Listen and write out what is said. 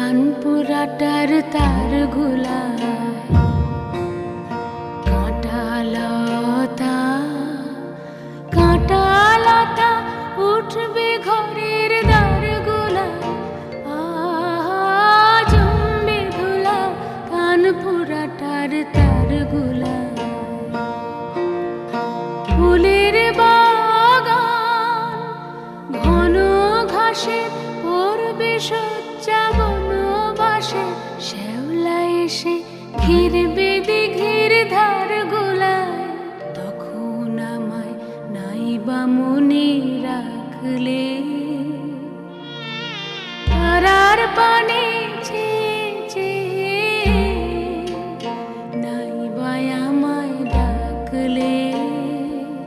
কানপুরাটার তার গুলায় কাঁটালতা কাঁটালতা উঠবে ঘরের দ্বার গুলায়, জমবে ধুলা কানপুরাটার তার গুলায়। ফুলের বাগান ঘন ঘাসে পড়বে শয্যা বনবাসে, শ্যাওলা এসে ঘিরবে দিঘির ধার গুলায়। তখন আমায় নাইবা মনে রাখলে